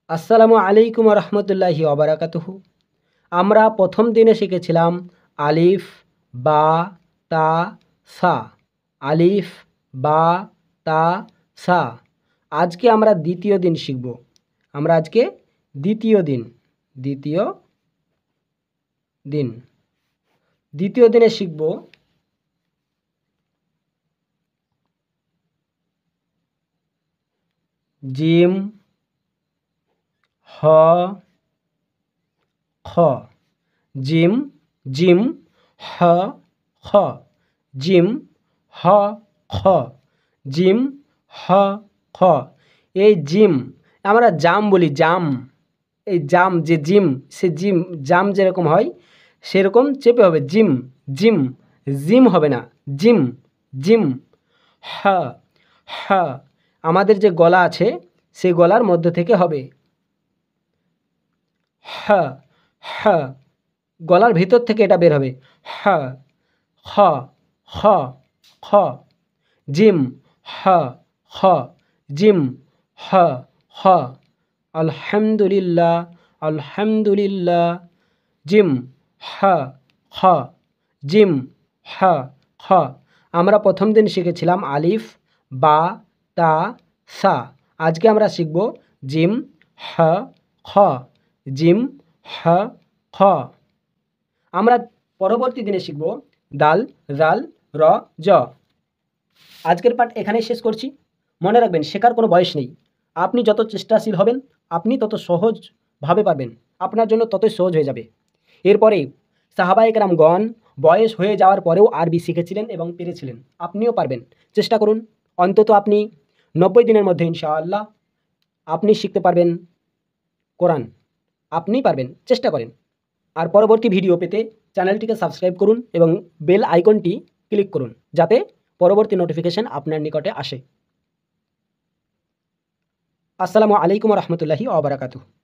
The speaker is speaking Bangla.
আসসালামু আলাইকুম রহমতুল্লাহি ওবারাকাতুহু। আমরা প্রথম দিনে শিখেছিলাম আলিফ, বা, তা, সা। আলিফ, বা, তা, সা। আজকে আমরা দ্বিতীয় দিন শিখব। আজকে দ্বিতীয় দিন দ্বিতীয় দিন দ্বিতীয় দিনে শিখব জিম, হ, খ। জিম, জিম, হ, খ। জিম, হ, খ। জিম, হ, খ। এই জিম আমরা জাম বলি, জাম। এই জাম যে জিম, সে জিম জাম যেরকম হয় সেরকম চেপে হবে জিম, জিম। জিম হবে না, জিম, জিম। হ, হ। আমাদের যে গলা আছে সেই গলার মধ্য থেকে হবে হ, হ। গলার ভিতর থেকে এটা বের হবে হ, খ, খ, খ। জিম, হ, খ। জিম, হ, খ। আলহামদুলিল্লাহ, আলহামদুলিল্লাহ। জিম, হ, খ। জিম, হ, খ। আমরা প্রথম দিন শিখেছিলাম আলিফ, বা, তা, সা। আজকে আমরা শিখব জিম, হ, খ। জিম, হ, খ। আমরা পরবর্তী দিনে শিখব দাল, জাল, র, জ। আজকের পাঠ এখানেই শেষ করছি। মনে রাখবেন, শেখার কোনো বয়স নেই। আপনি যত চেষ্টাশীল হবেন, আপনি তত সহজভাবে পারবেন। আপনার জন্য ততই সহজ হয়ে যাবে। এরপরে সাহাবায়ে কেরামগণ বয়স হয়ে যাওয়ার পরেও আরবি শিখেছিলেন এবং পেরেছিলেন। আপনিও পারবেন। চেষ্টা করুন। অন্তত আপনি 90 দিনের মধ্যে ইনশাআল্লাহ আপনি শিখতে পারবেন কোরআন। আপনিই পারবেন, চেষ্টা করেন। আর পরবর্তী ভিডিও পেতে চ্যানেলটিকে সাবস্ক্রাইব করুন এবং বেল আইকনটি ক্লিক করুন, যাতে পরবর্তী নোটিফিকেশন আপনার নিকটে আসে। আসসালামু আলাইকুম রহমতুল্লাহি ওয়া বারাকাতুহু।